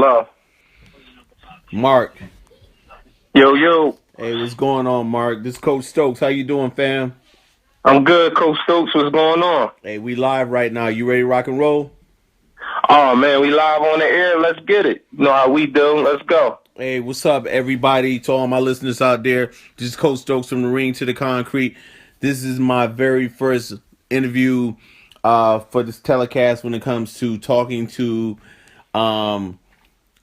Hello. Mark. Yo, yo. Hey, what's going on, Mark? This is Coach Stokes. How you doing, fam? I'm good, Coach Stokes. What's going on? Hey, we live right now. You ready to rock and roll? Oh, man, we live on the air. Let's get it. You know how we do. Let's go. Hey, what's up, everybody? To all my listeners out there, this is Coach Stokes from the ring to the concrete. This is my very first interview for this telecast when it comes to talking to um,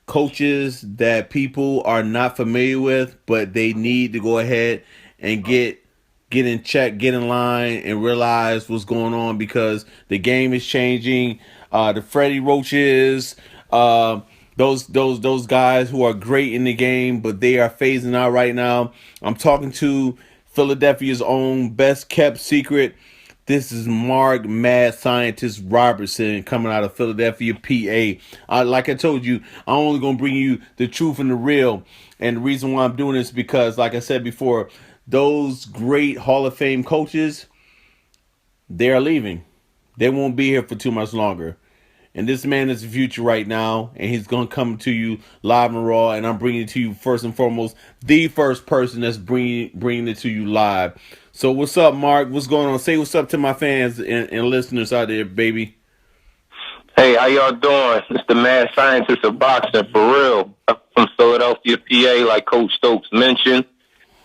coaches that people are not familiar with, but they need to go ahead and get in check, get in line, and realize what's going on because the game is changing. The Freddie Roaches, those guys who are great in the game, but they are phasing out right now. I'm talking to Philadelphia's own best kept secret. This is Mark MadScientist Robertson coming out of Philadelphia, PA. Like I told you, I'm only going to bring you the truth and the real. And the reason why I'm doing this is because, like I said before, those great Hall of Fame coaches, they're leaving. They won't be here for too much longer. And this man is the future right now, and he's going to come to you live and raw. And I'm bringing it to you first and foremost, the first person that's bringing it to you live. So what's up, Mark? What's going on? Say what's up to my fans and listeners out there, baby. Hey, how y'all doing? It's the mad scientist of boxing, for real. I'm from Philadelphia, PA, like Coach Stokes mentioned.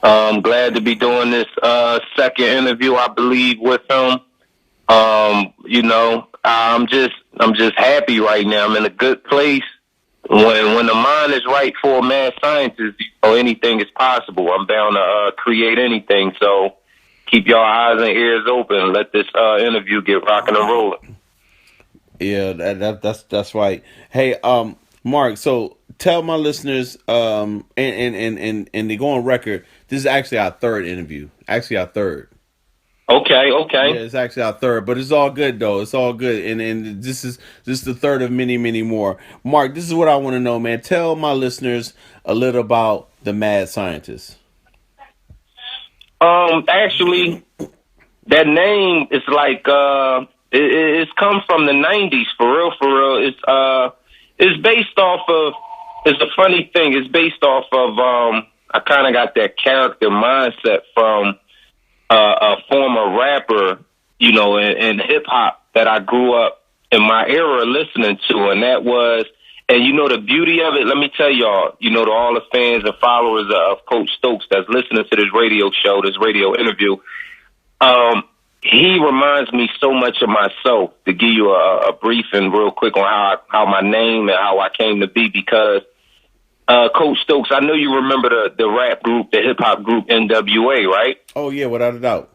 I'm glad to be doing this second interview, I believe, with him. I'm just happy right now. I'm in a good place. When the mind is right for a mad scientist, anything is possible. I'm bound to create anything. So keep your eyes and ears open. Let this interview get rocking and rolling. Yeah, that's right. Hey, Mark. So tell my listeners, and they go on record. This is actually our third interview. Actually, our third. Okay, Yeah, okay. it's actually our third, but it's all good though. It's all good, and this is the third of many more. Mark, this is what I want to know, man. Tell my listeners a little about the Mad Scientist. Actually, that name is like it's come from the '90s, for real, for real. It's based off of. It's a funny thing. It's based off of. I kind of got that character mindset from a former rapper, in hip hop that I grew up in my era listening to, and that was, and the beauty of it. Let me tell y'all, to all the fans and followers of Coach Stokes that's listening to this radio show, this radio interview. Um, he reminds me so much of myself. To give you a briefing real quick on how my name and how I came to be, because Coach Stokes, I know you remember the rap group, the hip hop group NWA, right? Oh yeah, without a doubt.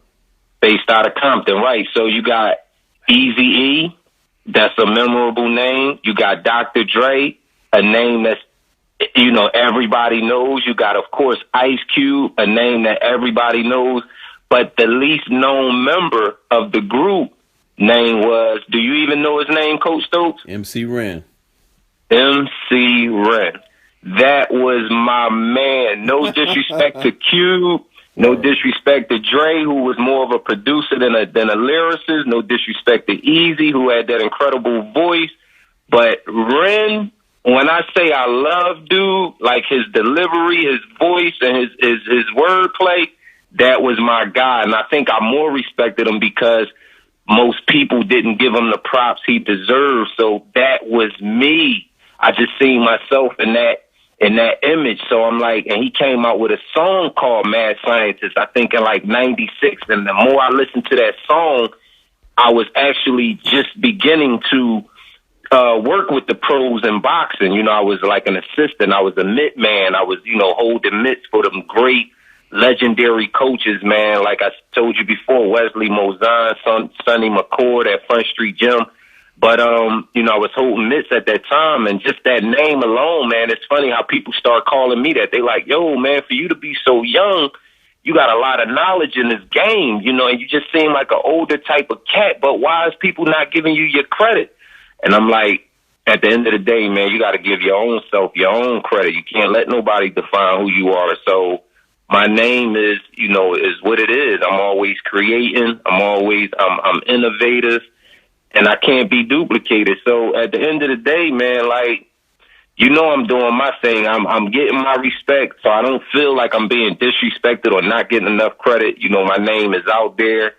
Based out of Compton, right? So you got Easy E, that's a memorable name. You got Dr. Dre, a name that's everybody knows. You got, of course, Ice Cube, a name that everybody knows. But the least known member of the group name was, do you even know his name, Coach Stokes? MC Ren. MC Ren. That was my man. No disrespect to Cube. No disrespect to Dre, who was more of a producer than a lyricist. No disrespect to Easy, who had that incredible voice. But Ren, when I say I love dude, like his delivery, his voice, and his wordplay, that was my guy. And I think I more respected him because most people didn't give him the props he deserved. So that was me. I just seen myself in that image. So I'm like, and he came out with a song called Mad Scientist, I think in like 96. And the more I listened to that song, I was actually just beginning to work with the pros in boxing. I was like an assistant. I was a mitt man. I was, holding mitts for them great legendary coaches, man. Like I told you before, Wesley Mozan, Sonny McCord at Front Street Gym. But, I was holding mitts at that time, and just that name alone, man, it's funny how people start calling me that. They like, yo, man, for you to be so young, you got a lot of knowledge in this game, and you just seem like an older type of cat, but why is people not giving you your credit? And I'm like, at the end of the day, man, you got to give your own self your own credit. You can't let nobody define who you are. So my name is, is what it is. I'm always creating. I'm innovative, and I can't be duplicated. So at the end of the day, man, like, you know I'm doing my thing. I'm getting my respect, so I don't feel like I'm being disrespected or not getting enough credit. You know, my name is out there,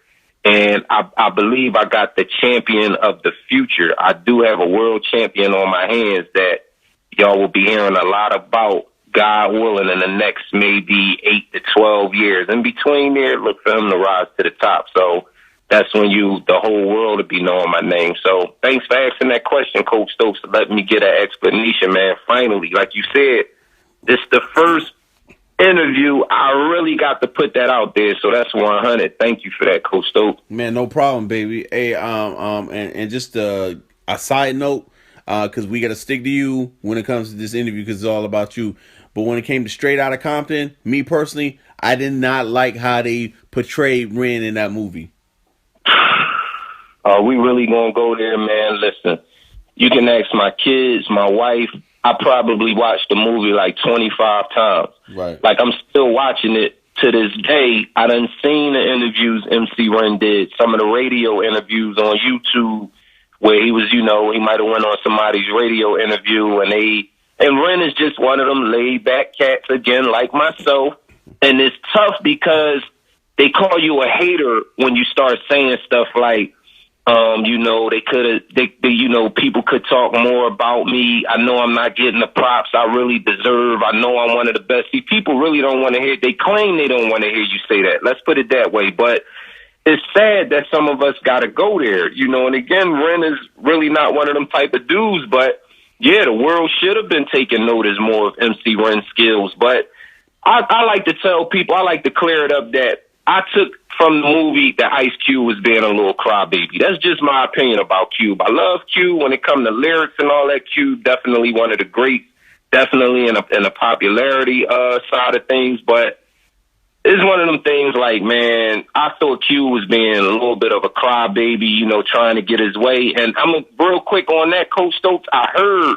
and I believe I got the champion of the future. I do have a world champion on my hands that y'all will be hearing a lot about, God willing, in the next maybe 8 to 12 years. In between there, look for him to rise to the top. So that's when the whole world will be knowing my name. So thanks for asking that question, Coach Stokes, to let me get an explanation, man. Finally, like you said, this the first interview. I really got to put that out there. So that's 100. Thank you for that, Coach Stokes. Man, no problem, baby. Hey, and just a side note, because we got to stick to you when it comes to this interview, because it's all about you. But when it came to Straight Outta Compton, me personally, I did not like how they portrayed Ren in that movie. We really gonna go there, man? Listen, you can ask my kids, my wife. I probably watched the movie like 25 times. Right. Like, I'm still watching it to this day. I done seen the interviews MC Ren did, some of the radio interviews on YouTube where he was, you know, he might have went on somebody's radio interview, and Ren is just one of them laid back cats, again, like myself. And it's tough because they call you a hater when you start saying stuff like, you know, people could talk more about me. I know I'm not getting the props I really deserve. I know I'm one of the best. See, people really don't want to hear, they claim they don't want to hear you say that. Let's put it that way. But it's sad that some of us got to go there, you know. And again, Ren is really not one of them type of dudes. But yeah, the world should have been taking notice more of MC Ren's skills. But I like to tell people, I like to clear it up that I took from the movie that Ice Cube was being a little crybaby. That's just my opinion about Cube. I love Cube when it comes to lyrics and all that. Cube definitely one of the greats, definitely in a popularity side of things. But it's one of them things like, man, I thought Cube was being a little bit of a crybaby, you know, trying to get his way. And I'm real quick on that, Coach Stokes. I heard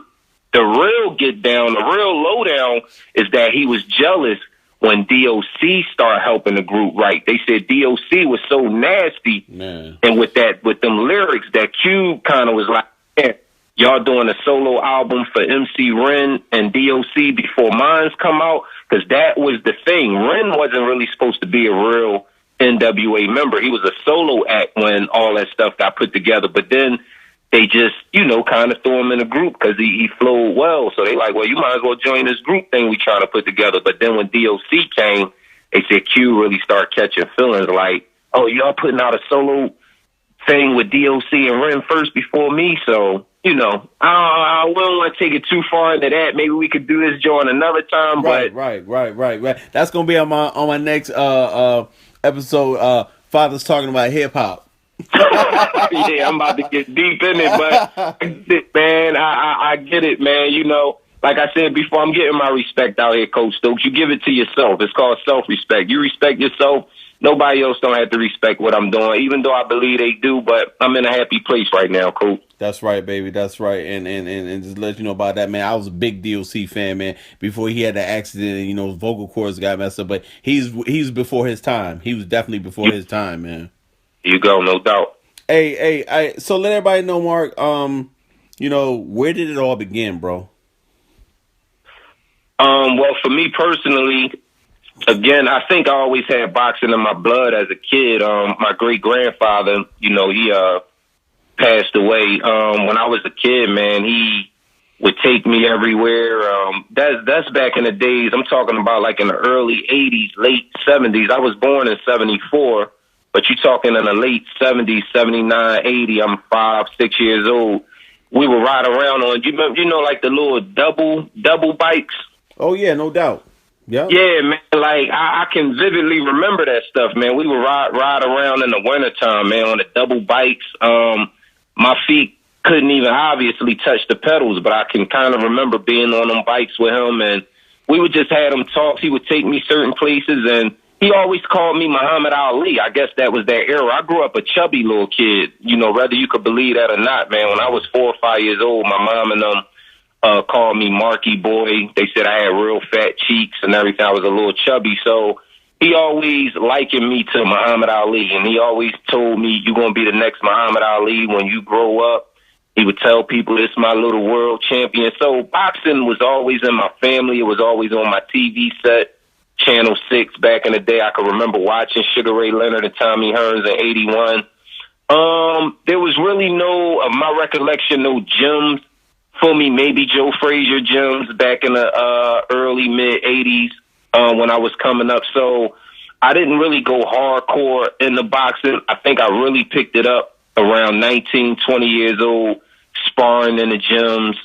the real get down, the real lowdown is that he was jealous when DOC started helping the group write. They said DOC was so nasty, man, and with them lyrics, that Cube kind of was like, yeah, y'all doing a solo album for MC Ren and DOC before mine's come out? Because that was the thing. Ren wasn't really supposed to be a real NWA member. He was a solo act when all that stuff got put together. But then they just, you know, kind of threw him in a group because he flowed well. So they like, well, you might as well join this group thing we trying to put together. But then when DOC came, they said Q really started catching feelings like, oh, y'all putting out a solo thing with DOC and Ren first before me. So, you know, I wouldn't want to take it too far into that. Maybe we could do this joint another time. Right. That's going to be on my next episode, Father's Talking About Hip Hop. Yeah, I'm about to get deep in it, but man, I get it, man. You know, like I said before, I'm getting my respect out here, Coach Stokes. You give it to yourself. It's called self-respect. You respect yourself. Nobody else don't have to respect what I'm doing, even though I believe they do, but I'm in a happy place right now, Coach. That's right, baby. That's right. And just to let you know about that, man, I was a big DOC fan, man, before he had the accident and, you know, his vocal cords got messed up, but he's before his time. He was definitely before his time, man. You go, no doubt. Hey, so let everybody know, Mark, you know, where did it all begin, bro? Well, for me personally, again, I think I always had boxing in my blood as a kid. My great-grandfather, you know, he passed away. When I was a kid, man, he would take me everywhere. That's back in the days. I'm talking about like in the early 80s, late 70s. I was born in 74. But you're talking in the late 70s, 79, 80, I'm 5, 6 years old. We would ride around on, you know, like the little double bikes? Oh, yeah, no doubt. Yeah. Yeah, man, like I can vividly remember that stuff, man. We would ride around in the wintertime, man, on the double bikes. My feet couldn't even obviously touch the pedals, but I can kind of remember being on them bikes with him, and we would just have them talks. He would take me certain places, and he always called me Muhammad Ali. I guess that was that era. I grew up a chubby little kid, you know, whether you could believe that or not, man. When I was 4 or 5 years old, my mom and them called me Marky Boy. They said I had real fat cheeks and everything. I was a little chubby. So he always likened me to Muhammad Ali, and he always told me, you're going to be the next Muhammad Ali when you grow up. He would tell people, "This is my little world champion." So boxing was always in my family. It was always on my TV set. Channel 6 back in the day. I could remember watching Sugar Ray Leonard and Tommy Hearns in '81. There was really no, of my recollection, no gyms for me. Maybe Joe Frazier gyms back in the early mid '80s when I was coming up. So I didn't really go hardcore in the boxing. I think I really picked it up around 19, 20 years old, sparring in the gyms.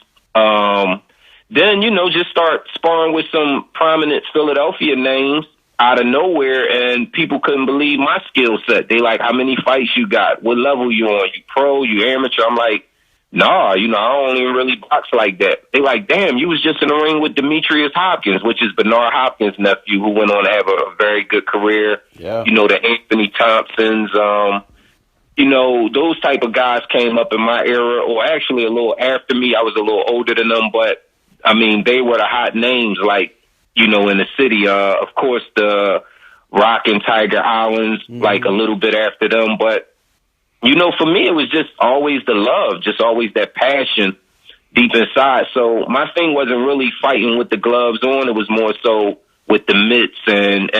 Then, just start sparring with some prominent Philadelphia names out of nowhere, and people couldn't believe my skill set. They like, how many fights you got? What level you on? You pro? You amateur? I'm like, nah, I don't even really box like that. They like, damn, you was just in the ring with Demetrius Hopkins, which is Bernard Hopkins' nephew, who went on to have a very good career. Yeah. The Anthony Thompsons, those type of guys came up in my era, or actually a little after me. I was a little older than them, but, I mean, they were the hot names, like, in the city. Of course, the Rock and Tiger Islands, like a little bit after them. But, for me, it was just always the love, just always that passion deep inside. So my thing wasn't really fighting with the gloves on. It was more so with the mitts and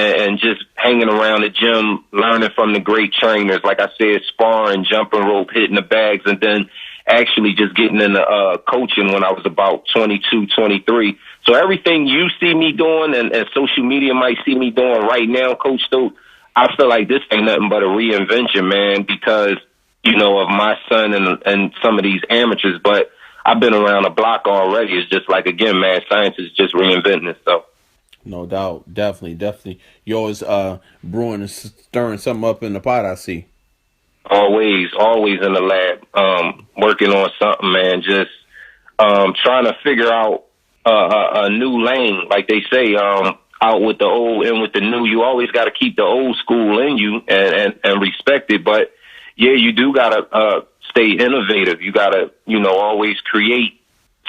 just hanging around the gym, learning from the great trainers. Like I said, sparring, jumping rope, hitting the bags, and then actually just getting into coaching when I was about 22, 23. So everything you see me doing and social media might see me doing right now, Coach Stokes, I feel like this ain't nothing but a reinvention, man, because, of my son and some of these amateurs. But I've been around the block already. It's just like, again, man, science is just reinventing itself. No doubt. Definitely. You always brewing and stirring something up in the pot, I see. Always in the lab, working on something, man. Just trying to figure out a new lane, like they say, out with the old and with the new. You always got to keep the old school in you and respect it. But, yeah, you do got to stay innovative. You got to, always create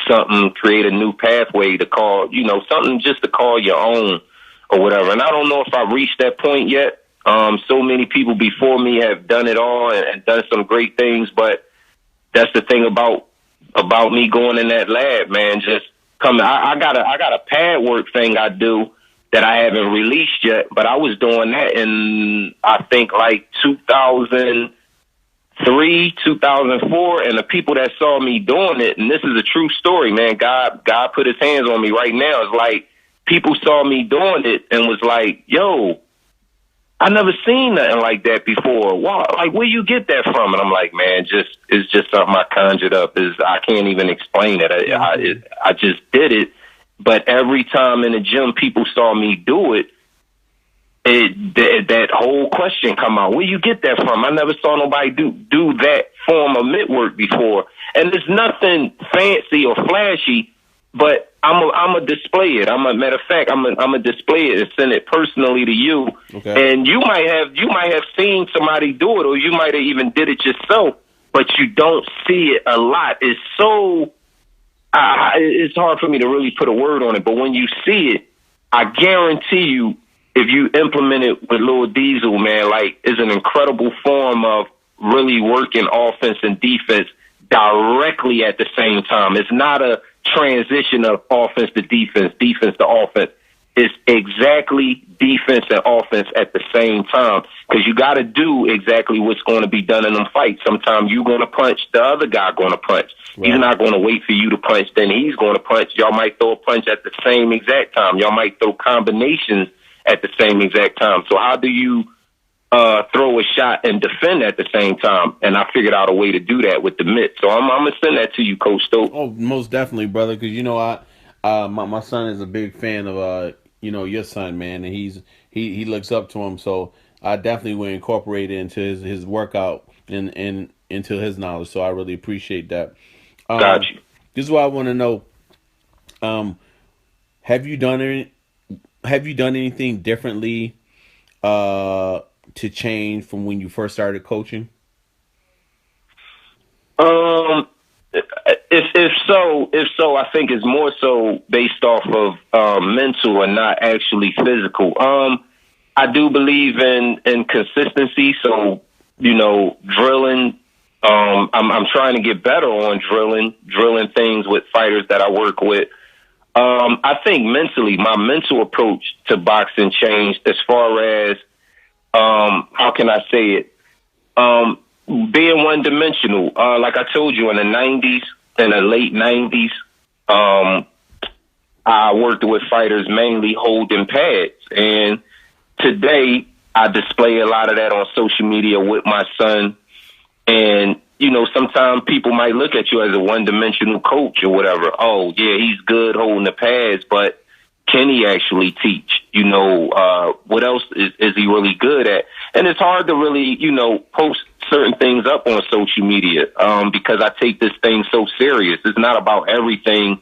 something, create a new pathway to call, something just to call your own or whatever. And I don't know if I've reached that point yet. So many people before me have done it all and done some great things, but that's the thing about me going in that lab, man. Just coming. I got a pad work thing I do that I haven't released yet, but I was doing that in, I think, like 2003, 2004, and the people that saw me doing it, and this is a true story, man. God put his hands on me right now. It's like people saw me doing it and was like, yo, I never seen nothing like that before. Wow, like, where you get that from? And I'm like, man, it's just something I conjured up. I can't even explain it. I just did it. But every time in the gym people saw me do it, that whole question come out. Where you get that from? I never saw nobody do that form of mitt work before. And there's nothing fancy or flashy, but I'm a display it. Matter of fact, I'm a display it and send it personally to you. Okay. And you might have seen somebody do it, or you might have even did it yourself, but you don't see it a lot. It's so it's hard for me to really put a word on it. But when you see it, I guarantee you, if you implement it with Lil Diesel, man, like, it's an incredible form of really working offense and defense directly at the same time. It's not a transition of offense to defense, defense to offense. It's exactly defense and offense at the same time, because you got to do exactly what's going to be done in them fights. Sometimes you're going to punch, the other guy going to punch. Right. He's not going to wait for you to punch, then he's going to punch. Y'all might throw a punch at the same exact time. Y'all might throw combinations at the same exact time. So how do you throw a shot and defend at the same time? And I figured out a way to do that with the mitt. So I'm going to send that to you, Coach Stokes. Oh, most definitely, brother, because, my son is a big fan of, your son, man, and he looks up to him. So I definitely will incorporate it into his workout and into his knowledge. So I really appreciate that. Got you. This is what I want to know. Have you done anything differently to change from when you first started coaching? If so, I think it's more so based off of mental and not actually physical. I do believe in consistency. So, drilling I'm trying to get better on drilling things with fighters that I work with. I think mentally, my mental approach to boxing changed as far as, how can I say it? Being one dimensional. Like I told you, in the 90s, in the late 90s, I worked with fighters mainly holding pads. And today, I display a lot of that on social media with my son. And, you know, sometimes people might look at you as a one-dimensional coach or whatever. Oh, yeah, he's good holding the pads, but can he actually teach? You know, what else is he really good at? And it's hard to really, you know, post certain things up on social media because I take this thing so serious. It's not about everything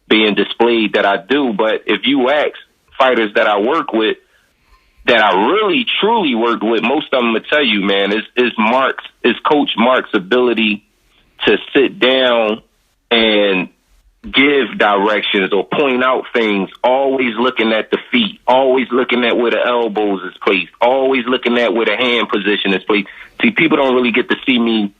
being displayed that I do, but if you ask fighters that I work with, that I really truly worked with, most of them will tell you, man, is Coach Mark's ability to sit down and give directions or point out things, always looking at the feet, always looking at where the elbows is placed, always looking at where the hand position is placed. See, people don't really get to see me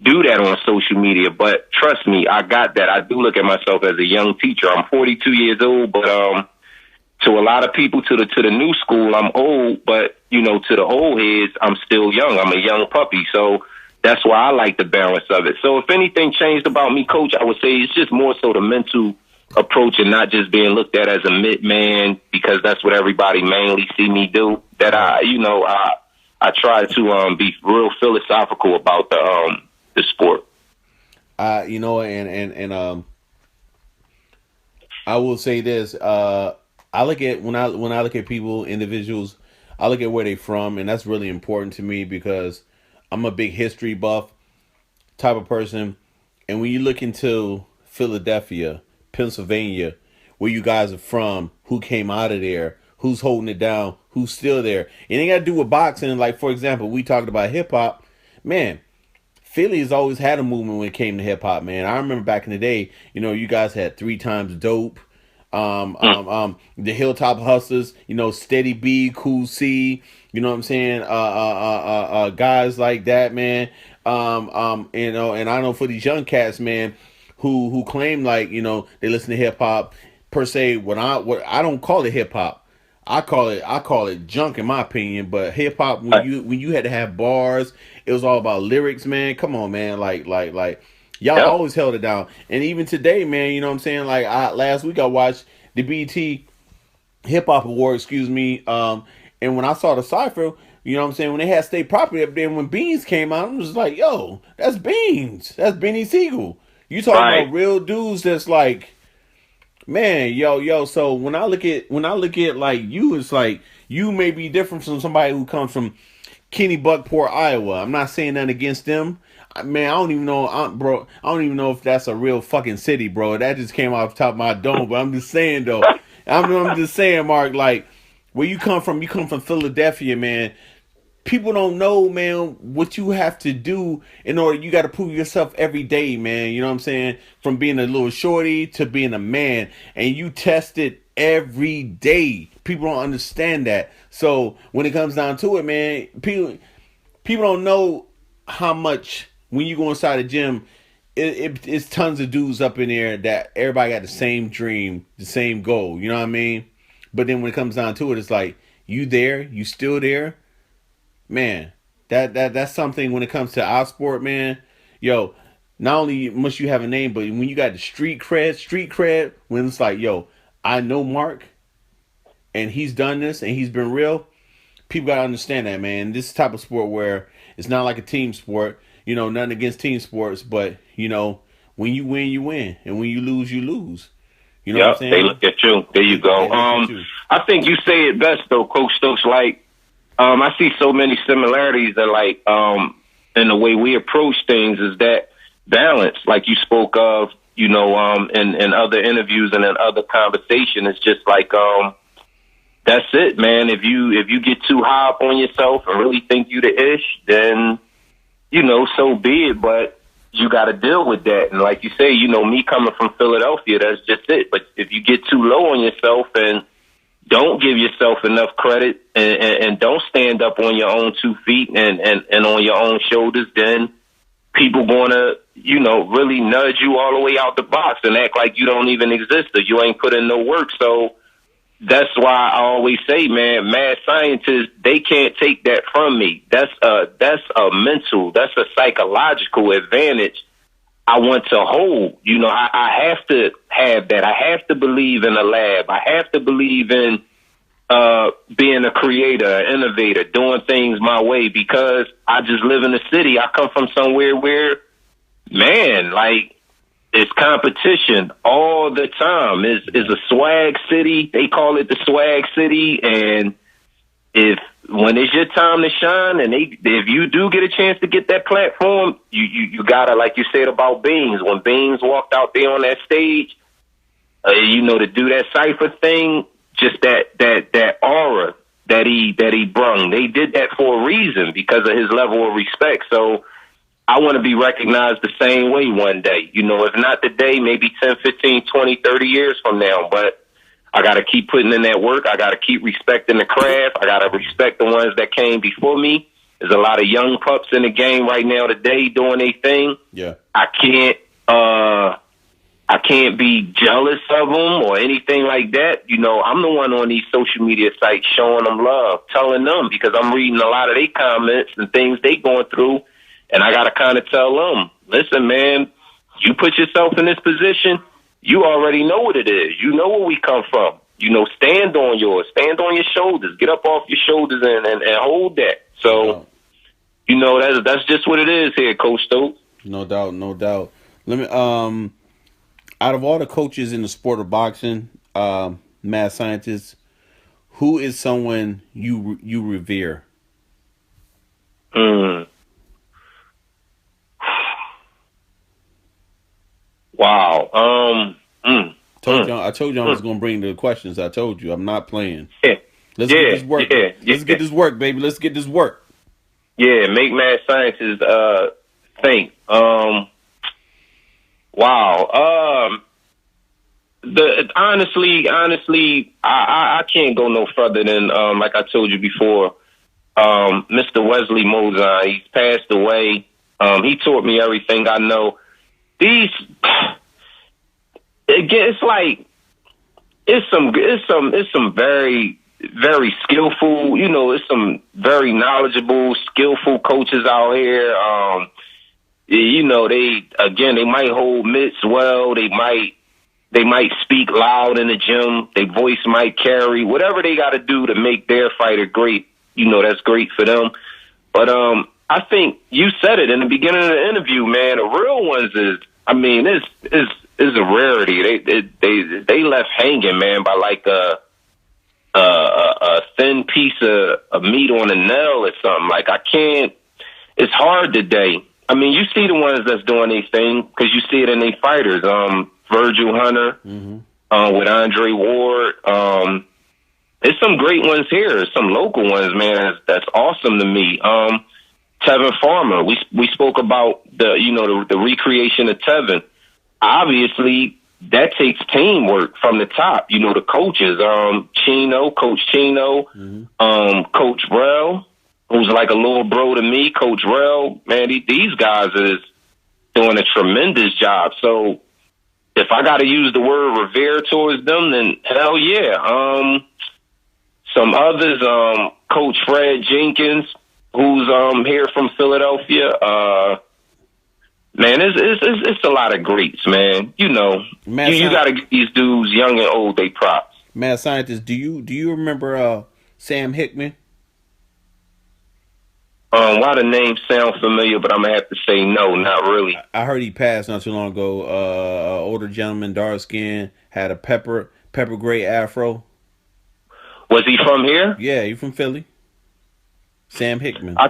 do that on social media, but trust me, I got that. I do look at myself as a young teacher. I'm 42 years old, but to a lot of people, to the new school, I'm old, but, you know, to the old heads, I'm still young. I'm a young puppy. So that's why I like the balance of it. So if anything changed about me, Coach, I would say it's just more so the mental approach and not just being looked at as a mid-man, because that's what everybody mainly see me do. That I try to be real philosophical about the sport. You know, and I will say this. I look at when I look at people, individuals, I look at where they from, and that's really important to me because I'm a big history buff type of person. And when you look into Philadelphia, Pennsylvania, where you guys are from, who came out of there, who's holding it down, who's still there, it ain't got to do with boxing. Like, for example, we talked about hip hop, man. Philly has always had a movement when it came to hip hop, man. I remember back in the day, you know, you guys had 3 Times Dope, the Hilltop Hustlers, you know, Steady B, Cool C, you know what I'm saying? Guys like that, man. You know, and I know for these young cats, man, who claim like, you know, they listen to hip hop per se. What I don't call it hip hop. I call it junk in my opinion, but hip hop when you had to have bars, it was all about lyrics, man. Come on, man. Like y'all Yep. always held it down. And even today, man, you know what I'm saying? Like last week I watched the BET Hip Hop Award, excuse me. And when I saw the cypher, you know what I'm saying, when they had State Property up there, when Beans came out, I was like, yo, that's Beans. That's Benny Siegel. You talking Right. about real dudes that's like, man, yo. So when I look at like you, it's like you may be different from somebody who comes from Kenny Buckport, Iowa. I'm not saying that against them. Man, I don't even know, bro. I don't even know if that's a real fucking city, bro. That just came off the top of my dome. But I'm just saying though. I'm just saying, Mark. Like where you come from Philadelphia, man. People don't know, man, what you have to do in order. You got to prove yourself every day, man. You know what I'm saying? From being a little shorty to being a man, and you test it every day. People don't understand that. So when it comes down to it, man, people don't know how much when you go inside the gym. It's tons of dudes up in there that everybody got the same dream, the same goal. You know what I mean? But then when it comes down to it, it's like you there, you still there. Man, that's something when it comes to our sport, man. Yo, not only must you have a name, but when you got the street cred, when it's like, yo, I know Mark, and he's done this, and he's been real. People gotta understand that, man. This type of sport where it's not like a team sport. You know, nothing against team sports, but you know, when you win, you win, and when you lose, you lose. You know what I'm Yep. saying? They look at you. There you go. They look at you. I think you say it best though, Coach Stokes. Like, I see so many similarities that, like, in the way we approach things is that balance, like you spoke of, you know, in other interviews and in other conversation. It's just like, that's it, man. If you get too high up on yourself and really think you the ish, then, you know, so be it. But you got to deal with that. And like you say, you know, me coming from Philadelphia, that's just it. But if you get too low on yourself and don't give yourself enough credit and don't stand up on your own 2 feet and on your own shoulders, then people going to, really nudge you all the way out the box and act like you don't even exist or you ain't put in no work. So that's why I always say, man, mad scientists, they can't take that from me. That's a mental, that's a psychological advantage I want to hold. I have to have that. I have to believe in a lab. I have to believe in being a creator, an innovator, doing things my way, because I just live in the city. I come from somewhere where, man, like, it's competition all the time. It's a swag city. They call it the swag city. And when it's your time to shine, and if you do get a chance to get that platform, you gotta, like you said about Beans, when Beans walked out there on that stage, to do that cypher thing, just that aura that he brung. They did that for a reason, because of his level of respect. So I want to be recognized the same way one day. If not today, maybe 10, 15, 20, 30 years from now. But I got to keep putting in that work. I got to keep respecting the craft. I got to respect the ones that came before me. There's a lot of young pups in the game right now today doing their thing. Yeah. I can't be jealous of them or anything like that. I'm the one on these social media sites showing them love, telling them, because I'm reading a lot of their comments and things they going through. And I got to kind of tell them, listen, man, you put yourself in this position, you already know what it is. You know where we come from. Stand on yours. Stand on your shoulders. Get up off your shoulders and hold that. So, that's just what it is here, Coach Stokes. No doubt, no doubt. Let me, out of all the coaches in the sport of boxing, mad scientists, who is someone you revere? Wow. I told you I was going to bring the questions. I told you I'm not playing. Yeah. Let's get this work. Let's get this work, baby. Let's get this work. Yeah, make mad scientists think. Wow. Honestly, I can't go no further than like I told you before. Mr. Wesley Mozart, he's passed away. He taught me everything I know. It's some very, very skillful, it's some very knowledgeable, skillful coaches out here. They might hold mitts well. They might speak loud in the gym. Their voice might carry. Whatever they got to do to make their fighter great, that's great for them. But I think you said it in the beginning of the interview, man. The real ones is a rarity. They left hanging, man, by like a thin piece of meat on a nail or something. Like, I can't. It's hard today. I mean, you see the ones that's doing these things because you see it in their fighters. Virgil Hunter, with Andre Ward. There's some great ones here. Some local ones, man. That's awesome to me. Tevin Farmer. We spoke about the recreation of Tevin. Obviously, that takes teamwork from the top. The coaches, Coach Chino, Coach Rell, who's like a little bro to me, Coach Rell. Man, these guys is doing a tremendous job. So if I got to use the word revere towards them, then hell yeah. Some others, Coach Fred Jenkins, who's here from Philadelphia. Man, it's a lot of greats, man. You got to get these dudes, young and old, they props. Mad Scientist, do you remember Sam Hickman? Why the name sound familiar, but I'm gonna have to say no, not really. I heard he passed not too long ago. Older gentleman, dark skin, had a pepper gray afro. Was he from here? Yeah, he from Philly. Sam Hickman. I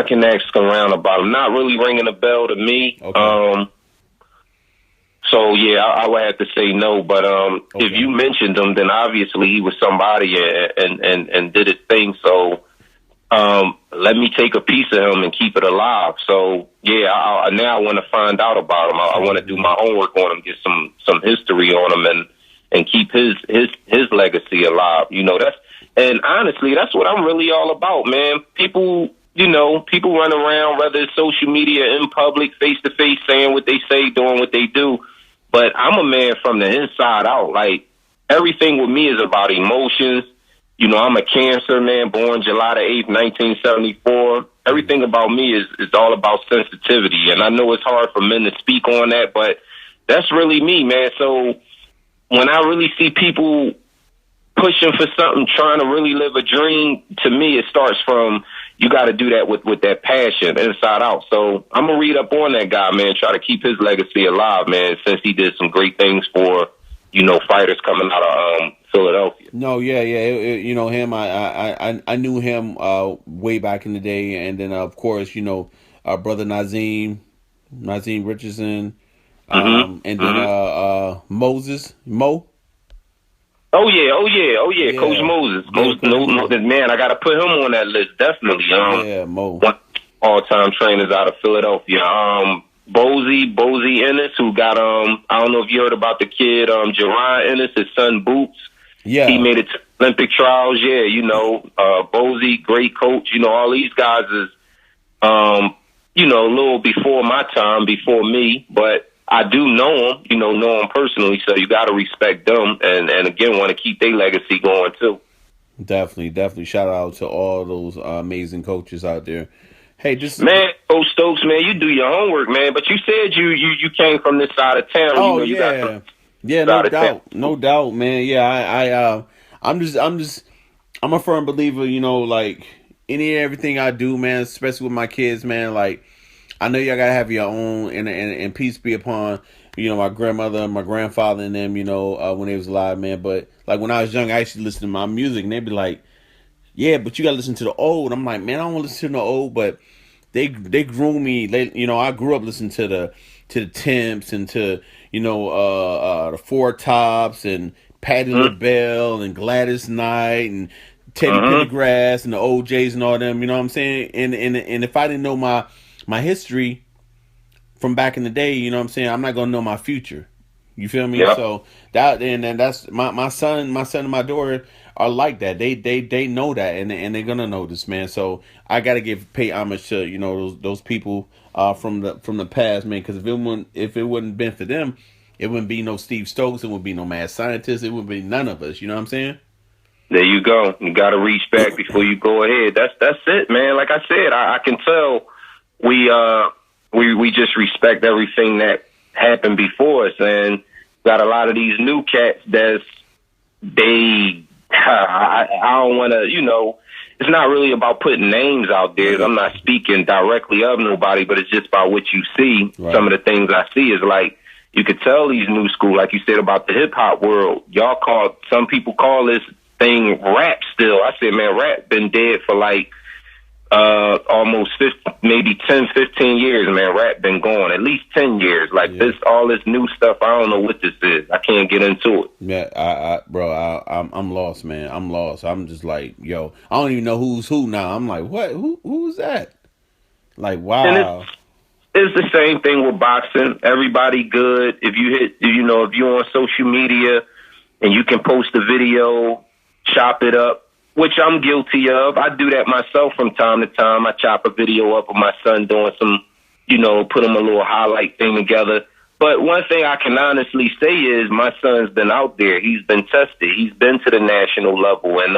can ask around about him. Not really ringing a bell to me. Okay. So yeah, I would have to say no. But if you mentioned him, then obviously he was somebody and did his thing. So let me take a piece of him and keep it alive. So yeah, now I want to find out about him. I want to do my homework on him, get some history on him, and keep his legacy alive. And honestly, that's what I'm really all about, man. People, people run around, whether it's social media, in public, face to face, saying what they say, doing what they do. But I'm a man from the inside out. Like, everything with me is about emotions. I'm a Cancer man, born July the 8th, 1974. Everything about me is all about sensitivity. And I know it's hard for men to speak on that, but that's really me, man. So when I really see people pushing for something, trying to really live a dream, to me, it starts from, you got to do that with that passion inside out. So I'm going to read up on that guy, man, try to keep his legacy alive, man, since he did some great things for, fighters coming out of Philadelphia. No, yeah. Him. I knew him way back in the day, and then of course, brother Nazim Richardson, and then Moses Mo. Oh yeah, Coach Moses. Man, I got to put him on that list definitely. Mo. One all-time trainers out of Philadelphia. Bozy Ennis, who got I don't know if you heard about the kid Jerron Ennis, his son Boots. Yeah, he made it to Olympic trials. Yeah, Bozy, great coach. All these guys is a little before my time, before me, but I do know them, know them personally, so you got to respect them, and again, want to keep their legacy going, too. Definitely. Shout out to all those amazing coaches out there. Hey, man, Coach Stokes, man, you do your homework, man, but you said you came from this side of town. Oh, you yeah. No doubt, man. Yeah, I'm a firm believer, like, everything I do, man, especially with my kids, man, like, I know y'all gotta have your own, and peace be upon, my grandmother, my grandfather, and them, when they was alive, man. But like when I was young, I used to listen to my music, and they'd be like, "Yeah, but you gotta listen to the old." I'm like, man, I don't want to listen to the old, but they grew me. I grew up listening to the Temps and to the Four Tops and Patti LaBelle and Gladys Knight and Teddy Pendergrass and the OJs and all them. You know what I'm saying? And if I didn't know my history from back in the day, you know what I'm saying, I'm not gonna know my future. You feel me? Yep. So that's my son and my daughter are like that. They know that, and they're gonna know this, man. So I gotta pay homage to those people from the past, man. Because if it wouldn't been for them, it wouldn't be no Steve Stokes. It wouldn't be no MadScientist. It wouldn't be none of us. You know what I'm saying? There you go. You got to reach back before you go ahead. That's it, man. Like I said, I can tell we just respect everything that happened before us, and got a lot of these new cats I don't want to, it's not really about putting names out there. I'm not speaking directly of nobody, but it's just about what you see. Right. Some of the things I see is like, you could tell these new school, like you said about the hip hop world. Some people call this thing rap still. I said, man, rap been dead for like almost 10, 15 years, man. Rap been gone at least 10 years. Like all this new stuff, I don't know what this is. I can't get into it. Yeah, I'm lost, man. I'm lost. I'm just like, yo, I don't even know who's who now. I'm like, what? Who's that? Like, wow. It's the same thing with boxing. Everybody good. If you're on social media and you can post a video, chop it up, which I'm guilty of. I do that myself from time to time. I chop a video up of my son doing some, put him a little highlight thing together. But one thing I can honestly say is my son's been out there. He's been tested. He's been to the national level, and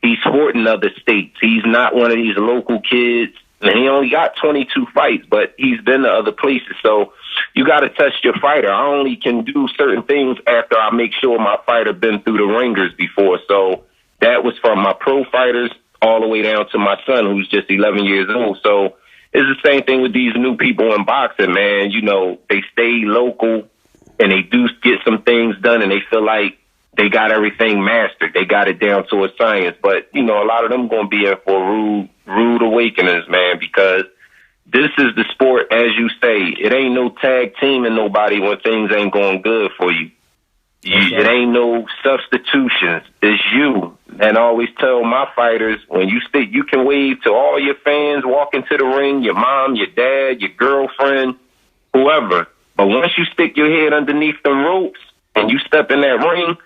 he's fought in other states. He's not one of these local kids. And he only got 22 fights, but he's been to other places. So you got to test your fighter. I only can do certain things after I make sure my fighter been through the ringers before. So that was from my pro fighters all the way down to my son, who's just 11 years old. So it's the same thing with these new people in boxing, man. They stay local and they do get some things done, and they feel like they got everything mastered. They got it down to a science. But, a lot of them going to be in for rude awakenings, man, because this is the sport, as you say. It ain't no tag teaming nobody when things ain't going good for you. It ain't no substitutions. It's you. And I always tell my fighters, when you stick, you can wave to all your fans, walk into the ring, your mom, your dad, your girlfriend, whoever. But once you stick your head underneath the ropes and you step in that ring,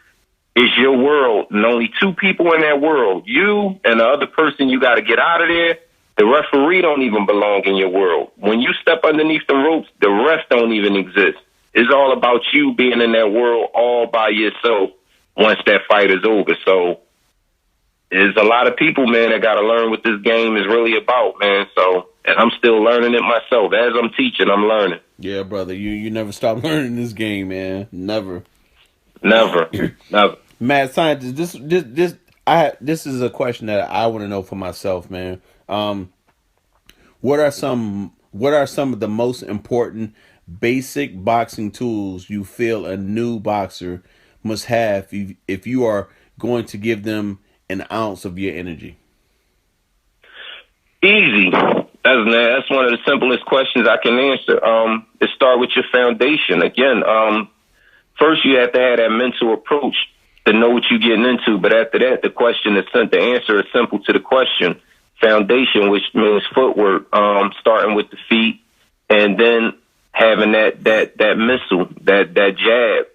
it's your world. And only two people in that world, you and the other person you got to get out of there, The referee don't even belong in your world. When you step underneath the ropes, the ref don't even exist. It's all about you being in that world all by yourself once that fight is over. So there's a lot of people, man, that got to learn what this game is really about, man. So, and I'm still learning it myself. As I'm teaching, I'm learning. Yeah, brother, you never stop learning this game, man. Never. Never. Mad Scientist, this is a question that I want to know for myself, man. What are some of the most important basic boxing tools you feel a new boxer must have if you are going to give them an ounce of your energy? Easy. That's one of the simplest questions I can answer. It start with your foundation. Again, first you have to have that mental approach to know what you're getting into. But after that, the answer is simple to the question. Foundation, which means footwork, starting with the feet, and then having that missile, that jab.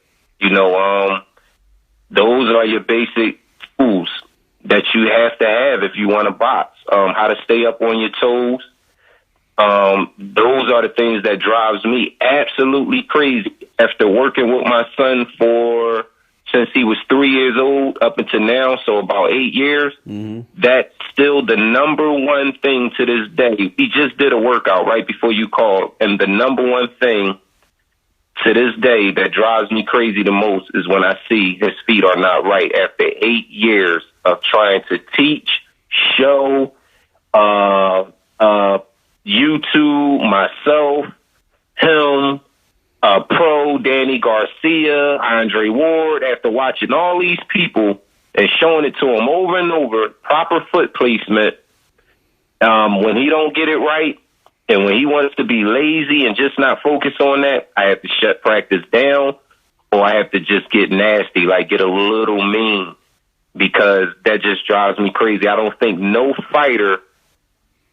Those are your basic tools that you have to have if you want to box. How to stay up on your toes. Those are the things that drives me absolutely crazy. After working with my son since he was 3 years old up until now, so about 8 years, that's still the number one thing to this day. He just did a workout right before you called, and the number one thing to this day that drives me crazy the most is when I see his feet are not right after 8 years of trying to teach, show, YouTube, myself, him, pro Danny Garcia, Andre Ward, after watching all these people and showing it to him over and over, proper foot placement, when he don't get it right and when he wants to be lazy and just not focus on that, I have to shut practice down or I have to just get nasty, like get a little mean, because that just drives me crazy. I don't think no fighter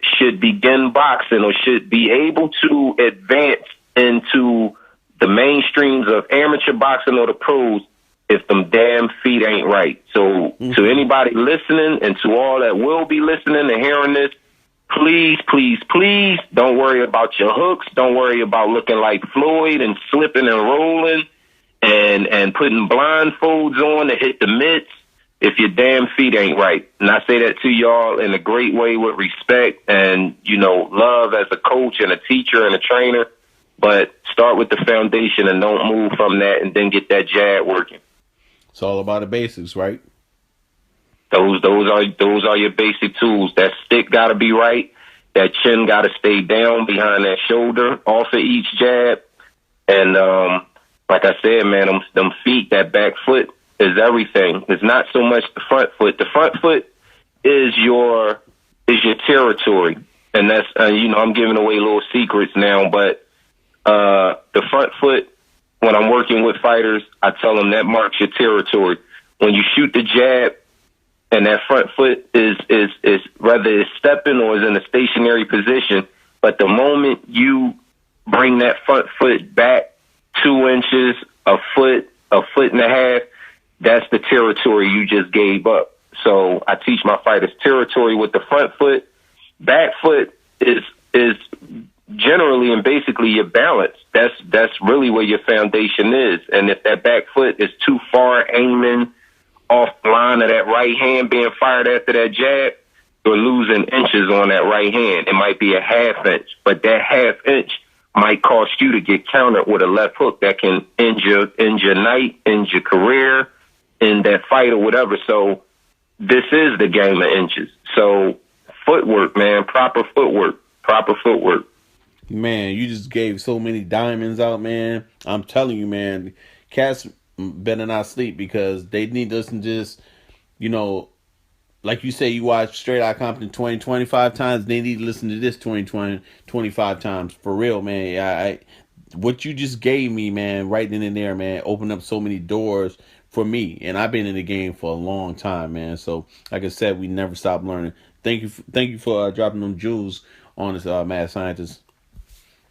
should begin boxing or should be able to advance into the mainstreams of amateur boxing or the pros if them damn feet ain't right. So to anybody listening and to all that will be listening and hearing this, please, please, please don't worry about your hooks. Don't worry about looking like Floyd and slipping and rolling and putting blindfolds on to hit the mitts if your damn feet ain't right. And I say that to y'all in a great way with respect and, love as a coach and a teacher and a trainer. But start with the foundation and don't move from that and then get that jab working. It's all about the basics, right? Those are your basic tools. That stick got to be right. That chin got to stay down behind that shoulder off of each jab. And like I said, man, them feet, that back foot is everything. It's not so much the front foot. The front foot is your territory. And that's, I'm giving away little secrets now, but the front foot, when I'm working with fighters, I tell them that marks your territory. When you shoot the jab and that front foot is whether it's stepping or is in a stationary position, but the moment you bring that front foot back 2 inches, a foot and a half, that's the territory you just gave up. So I teach my fighters territory with the front foot. Back foot is generally and basically your balance. That's really where your foundation is. And if that back foot is too far aiming off the line of that right hand being fired after that jab, you're losing inches on that right hand. It might be a half inch, but that half inch might cost you to get countered with a left hook that can end your night, end your career, end that fight or whatever. So this is the game of inches. So footwork, man, proper footwork. Man, you just gave so many diamonds out, man. I'm telling you, man, cats better not sleep because they need to listen to this, like you say, you watch Straight Outta Compton 20, 25 times. They need to listen to this 20, 25 times. For real, man. What you just gave me, man, right then and there, man, opened up so many doors for me. And I've been in the game for a long time, man. So, like I said, we never stop learning. Thank you for dropping them jewels on us, Mad Scientist.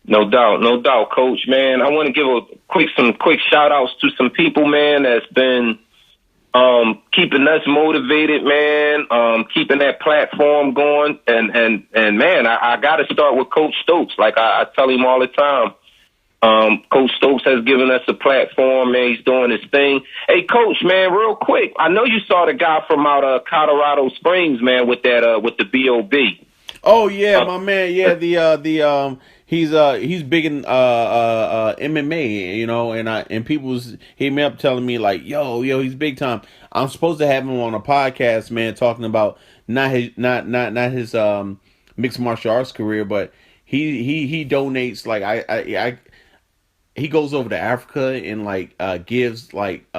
No doubt, Coach, man. I want to give some quick shout outs to some people, man, that's been keeping us motivated, man, keeping that platform going. And man, I got to start with Coach Stokes. Like I tell him all the time. Coach Stokes has given us a platform, man. He's doing his thing. Hey, Coach, man, real quick. I know you saw the guy from out Colorado Springs, man, with the B.O.B. Oh yeah, my man. Yeah, he's big in MMA, you know, and people hit me up telling me like, yo, he's big time. I'm supposed to have him on a podcast, man, talking about not his mixed martial arts career, but he donates like I he goes over to Africa and like gives like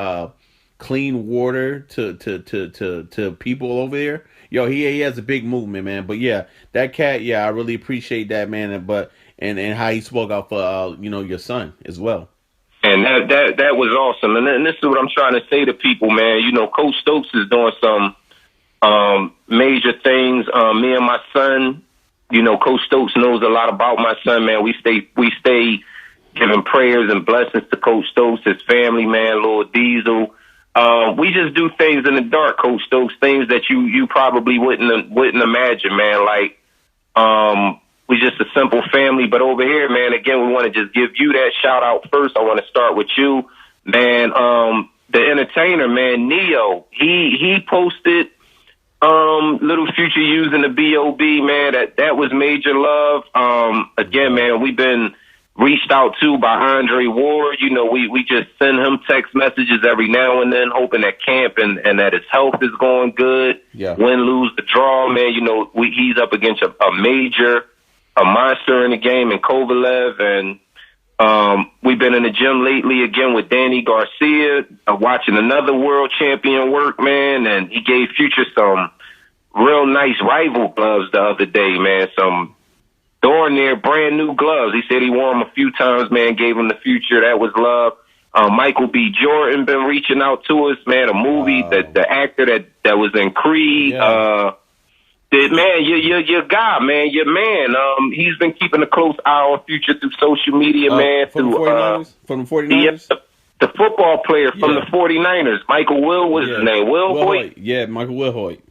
clean water to people over there. Yo, he has a big movement, man. But yeah, that cat, yeah, I really appreciate that, man. And how he spoke out for your son as well. And that was awesome. And this is what I'm trying to say to people, man. You know, Coach Stokes is doing some major things. Me and my son, you know, Coach Stokes knows a lot about my son, man. We stay giving prayers and blessings to Coach Stokes, his family, man, Lord Diesel. We just do things in the dark, Coach Stokes, things that you probably wouldn't imagine, man. Like, we just a simple family. But over here, man, again, we want to just give you that shout out first. I want to start with you, man. The entertainer, man, Neo, he posted Little Future using the B.O.B., man. That was major love. Again, man, we've been reached out to by Andre Ward. You know, we just send him text messages every now and then, hoping that camp and that his health is going good. Yeah. Win, lose, the draw, man. You know, he's up against a monster in the game in Kovalev. And we've been in the gym lately again with Danny Garcia, watching another world champion work, man. And he gave Future some real nice rival gloves the other day, man. Some darn near brand new gloves. He said he wore them a few times, man, gave him the Future. That was love. Michael B. Jordan been reaching out to us, man, a movie, the actor that was in Creed. Yeah. Man, your guy, man, your man. He's been keeping a close eye on Future through social media, man. From the 49ers? The football player from the 49ers. Michael Will was his name. Will Hoyt? Yeah, Michael Will Hoyt.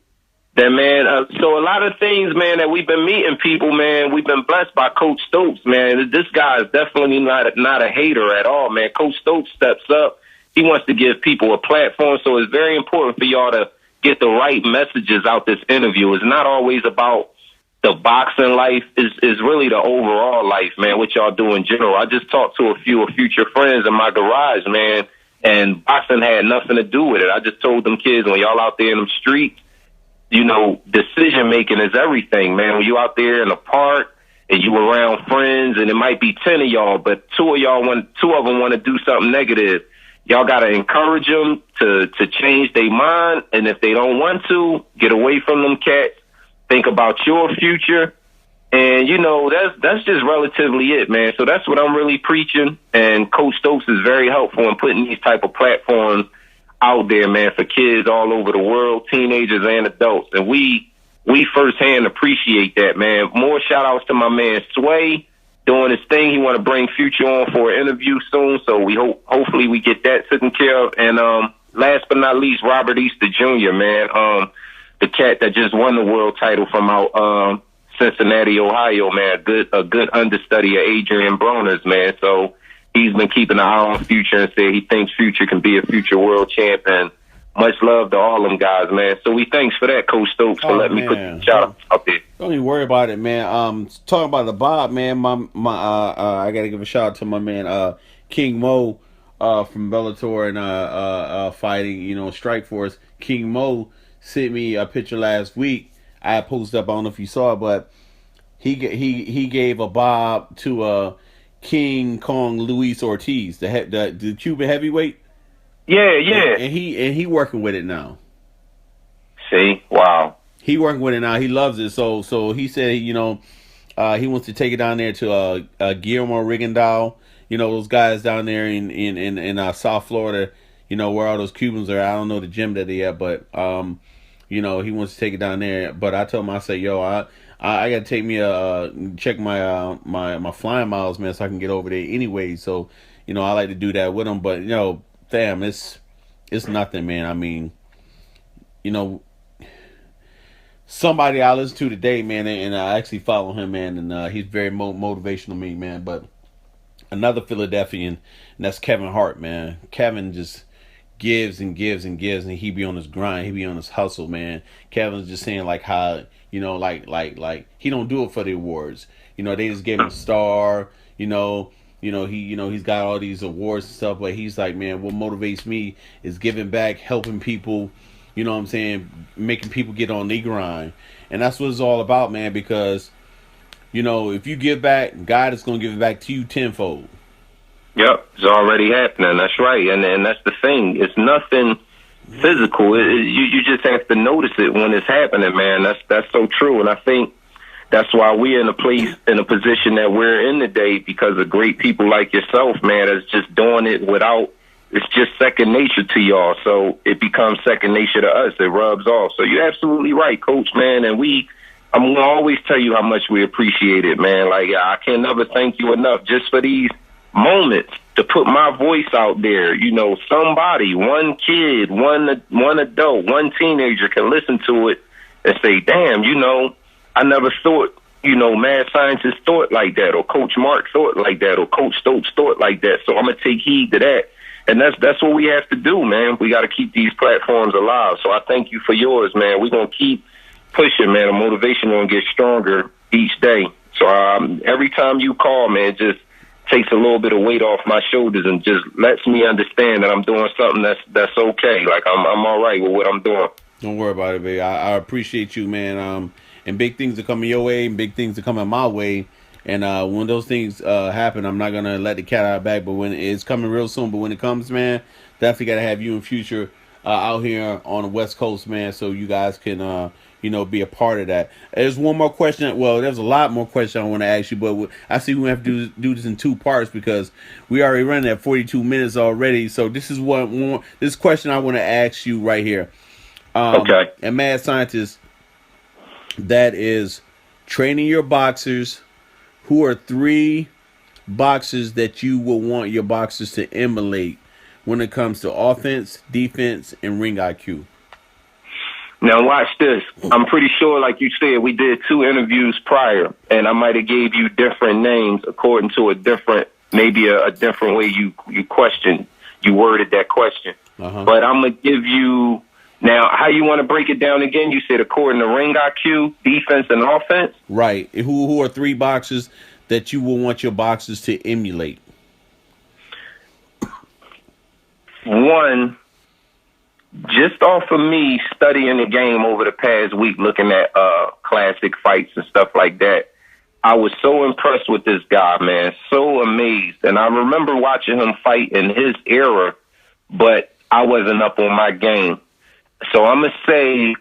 That man, so a lot of things, man, that we've been meeting people, man, we've been blessed by Coach Stokes, man. This guy is definitely not a hater at all, man. Coach Stokes steps up. He wants to give people a platform, so it's very important for y'all to get the right messages out this interview. It's not always about the boxing life. Is really the overall life, man, what y'all do in general. I just talked to a few of Future friends in my garage, man, and boxing had nothing to do with it. I just told them kids, when y'all out there in them streets, you know, decision making is everything, man. When you out there in the park and you around friends, and it might be 10 of y'all, but two of them want to do something negative. Y'all got to encourage them to change their mind, and if they don't want to, get away from them cats. Think about your future, and you know that's just relatively it, man. So that's what I'm really preaching, and Coach Stokes is very helpful in putting these type of platforms out there, man, for kids all over the world, teenagers and adults. And we firsthand appreciate that, man. More shout outs to my man Sway doing his thing. He want to bring Future on for an interview soon, so we hopefully we get that taken care of. And last but not least, Robert Easter Jr., man, the cat that just won the world title from out Cincinnati, Ohio, man, a good understudy of Adrian Broner's, man. So he's been keeping an eye on Future and said he thinks Future can be a future world champion. Much love to all them guys, man. So we thanks for that, Coach Stokes, for letting me put the shout out up there. Don't even worry about it, man. Talking about the Bob, man, I gotta give a shout out to my man King Mo from Bellator and fighting, Strikeforce. King Mo sent me a picture last week. I posted up, I don't know if you saw it, but he gave a Bob to King Kong Luis Ortiz, the Cuban heavyweight. Yeah. And he working with it now. See, wow. He working with it now. He loves it. So he said, he wants to take it down there to Guillermo Rigondeaux. Those guys down there in South Florida. Where all those Cubans are. I don't know the gym that they at, but he wants to take it down there. But I told him, I said, yo, I gotta take me check my my flying miles, man, so I can get over there anyway. So I like to do that with him. But fam, It's nothing, man. I mean, you know, somebody I listened to today, man, and I actually follow him, man, and he's very motivational to me, man. But another Philadelphian, and that's Kevin Hart, man. Kevin just gives and gives and gives, and he be on his grind, he be on his hustle, man. Kevin's just saying like how like he don't do it for the awards. They just gave him a star. He's got all these awards and stuff, but he's like, man, what motivates me is giving back, helping people. You know what I'm saying? Making people get on the grind, and that's what it's all about, man. Because if you give back, God is gonna give it back to you tenfold. Yep, it's already happening. That's right, and that's the thing. It's nothing physical. You just have to notice it when it's happening, man. That's so true, and I think that's why we're in a position that we're in today, because of great people like yourself, man. That's just doing it without. It's just second nature to y'all, so it becomes second nature to us. It rubs off. So you're absolutely right, Coach, man, and I'm going to always tell you how much we appreciate it, man. Like, I can never thank you enough just for these moments to put my voice out there. Somebody, one kid, one adult, one teenager can listen to it and say, damn, I never thought, Mad Scientist thought like that, or Coach Mark thought like that, or Coach Stokes thought like that. So I'm going to take heed to that. And that's what we have to do, man. We got to keep these platforms alive. So I thank you for yours, man. We're going to keep pushing, man. The motivation going to get stronger each day. So every time you call, man, it just takes a little bit of weight off my shoulders and just lets me understand that I'm doing something that's okay. Like I'm all right with what I'm doing. Don't worry about it, baby. I appreciate you, man. And big things are coming your way, and big things are coming my way. And when those things happen, I'm not gonna let the cat out of the bag. But when it's coming real soon, but when it comes, man, definitely gotta have you in future out here on the West Coast, man, so you guys can be a part of that. There's one more question. Well, there's a lot more questions I want to ask you, but I see we have to do this in two parts because we already running at 42 minutes already. So this is this question I want to ask you right here. Okay. And Mad Scientist, that is training your boxers. Who are 3 boxers that you will want your boxers to emulate when it comes to offense, defense, and ring IQ? Now watch this. I'm pretty sure, like you said, we did 2 interviews prior, and I might have gave you different names according to maybe a different way you worded that question. But I'm gonna give you now how you want to break it down again. You said according to ring IQ, defense, and offense. Right. Who are 3 boxers that you will want your boxers to emulate? One, just off of me studying the game over the past week, looking at classic fights and stuff like that, I was so impressed with this guy, man, so amazed. And I remember watching him fight in his era, but I wasn't up on my game. So I'm going to say,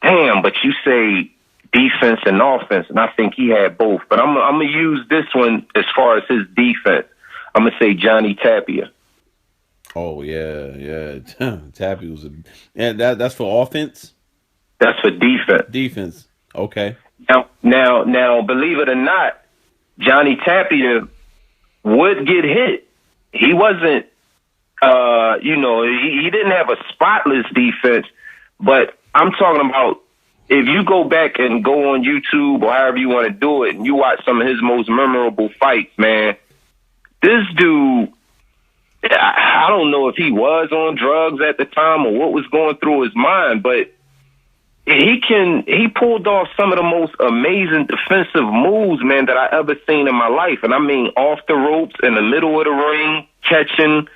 damn, but you say defense and offense, and I think he had both. But I'm going to use this one as far as his defense. I'm going to say Johnny Tapia. Oh, yeah. Tapia was that's for offense? That's for defense. Defense. Okay. Now, believe it or not, Johnny Tapia would get hit. He wasn't, he didn't have a spotless defense, but I'm talking about if you go back and go on YouTube or however you want to do it and you watch some of his most memorable fights, man, this dude, I don't know if he was on drugs at the time or what was going through his mind, but he pulled off some of the most amazing defensive moves, man, that I ever seen in my life. And I mean, off the ropes, in the middle of the ring, catching,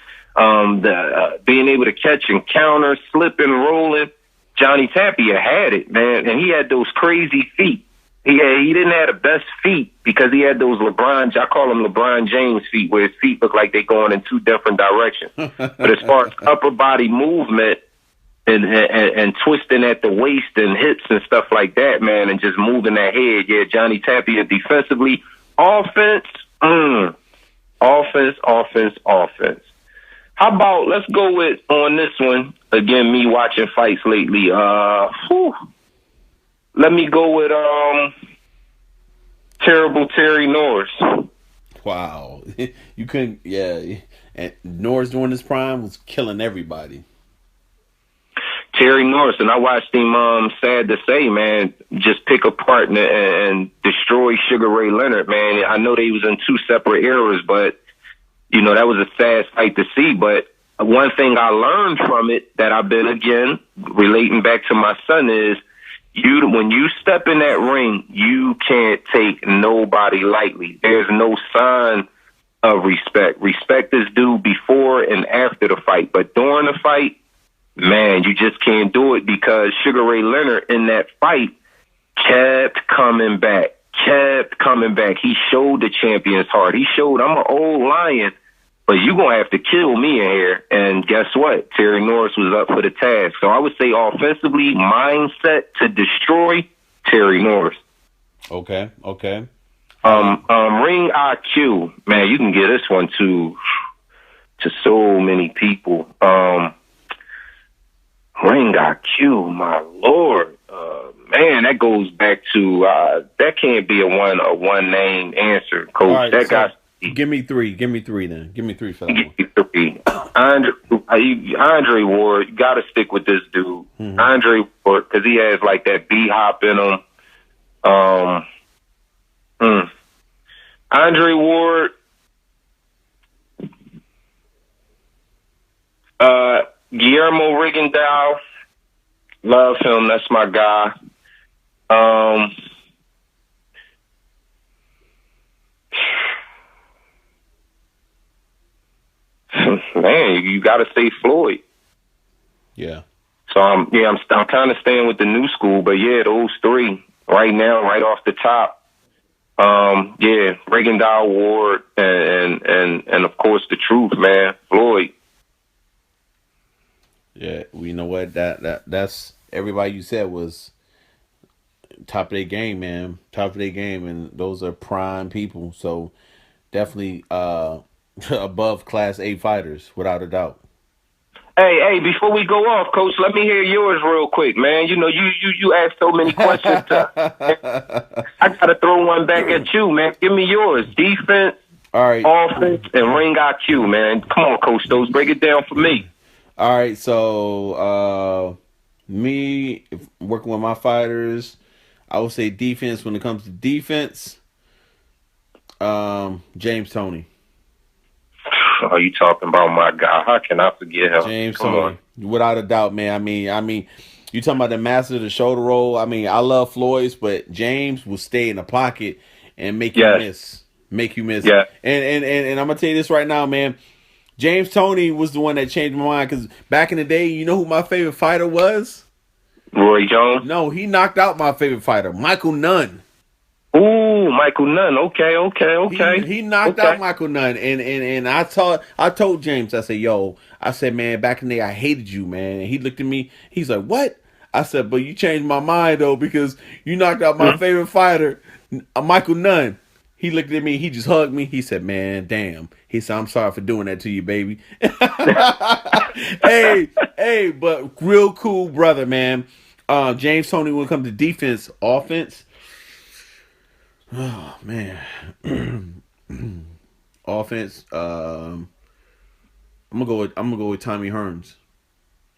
being able to catch and counter, slipping, rolling. Johnny Tapia had it, man, and he had those crazy feet. He didn't have the best feet because he had those I call them LeBron James feet, where his feet look like they're going in 2 different directions. But as far as upper body movement and twisting at the waist and hips and stuff like that, man, and just moving that head, yeah, Johnny Tapia defensively. Offense. How about, let's go with, on this one, again, me watching fights lately, let me go with Terrible Terry Norris. Wow. You couldn't, yeah. And Norris during his prime was killing everybody. Terry Norris, and I watched him, sad to say, man, just pick apart and destroy Sugar Ray Leonard, man. I know they was in two separate eras, but, you know, that was a sad sight to see. But one thing I learned from it that I've been, again, relating back to my son is, when you step in that ring, you can't take nobody lightly. There's no sign of respect. Respect is due before and after the fight. But during the fight, man, you just can't do it, because Sugar Ray Leonard in that fight kept coming back. He showed the champion's heart. He showed, I'm an old lion, but you're going to have to kill me in here. And guess what? Terry Norris was up for the task. So I would say offensively, mindset to destroy, Terry Norris. Okay. Ring IQ, man, you can get this one to so many people. Ring IQ, my Lord. Man, that goes back to, that can't be a one name answer, Coach. Right, that so guy. Give me three then. Give me three for that one. Give me three. Andre Ward, you got to stick with this dude. Mm-hmm. Andre Ward, because he has like that B-hop in him. Andre Ward, Guillermo Rigondeaux, love him. That's my guy. Man, you got to say Floyd. Yeah. So I'm kind of staying with the new school, but yeah, those three right now, right off the top. Yeah, Rigondeaux, Ward, and of course the truth, man, Floyd. Yeah, you know what? That's everybody you said was top of their game, man. Top of their game, and those are prime people. So definitely above Class A fighters, without a doubt. Hey, before we go off, Coach, let me hear yours real quick, man. You know, you asked so many questions. I got to throw one back at you, man. Give me yours. Defense, all right, offense, and ring IQ, man. Come on, Coach Stokes, break it down for me. All right, so me working with my fighters, I would say defense. When it comes to defense, James Toney. Are you talking about my guy? How can I forget him? James Toney, without a doubt, man. I mean, you talking about the master of the shoulder roll. I mean, I love Floyd's, but James will stay in the pocket and make you miss. Yeah. And I'm gonna tell you this right now, man. James Toney was the one that changed my mind, because back in the day, you know who my favorite fighter was? Roy Jones? No, he knocked out my favorite fighter, Michael Nunn. Ooh, Michael Nunn. Okay. He knocked out Michael Nunn, and I told James, I said, man, back in the day, I hated you, man. And he looked at me, he's like, what? I said, but you changed my mind, though, because you knocked out my favorite fighter, Michael Nunn. He looked at me, he just hugged me. He said, man, damn. He said, I'm sorry for doing that to you, baby. hey, but real cool brother, man. James Toney, when it comes to defense, offense, oh, man. Offense, I'm gonna go with Tommy Hearns.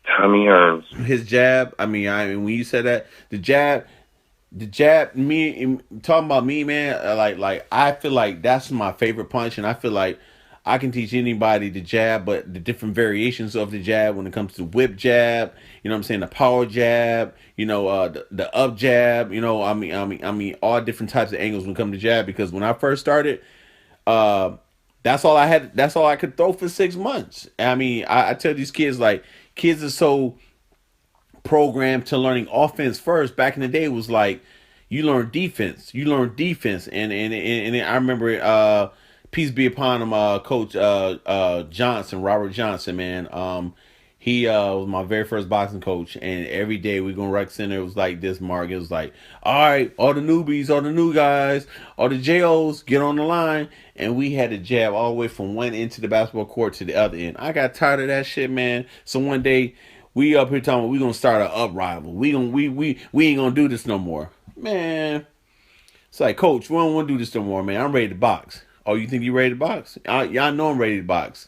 Tommy Hearns. His jab, I mean, when you said that, the jab, me talking about me, man, like I feel like that's my favorite punch, and I feel like I can teach anybody the jab, but the different variations of the jab when it comes to whip jab, you know what I'm saying, the power jab, you know, the up jab, you know, I mean all different types of angles when it comes to jab, because when I first started, that's all I had, that's all I could throw for 6 months. I mean, I tell these kids, like, kids are so programmed to learning offense first. Back in the day, it was like you learn defense, and I remember, peace be upon him, Coach Johnson, Robert Johnson, man. He was my very first boxing coach, and every day we go to rec center. It was like this, Mark. It was like, all right, all the newbies, all the new guys, all the JOs, get on the line, and we had to jab all the way from one end to the basketball court to the other end. I got tired of that shit, man. So one day, we up here talking, we gonna start an up rival. We ain't gonna do this no more, man. It's like, Coach, we don't want to do this no more, man. I'm ready to box. Oh, you think you ready to box? Y'all know I'm ready to box,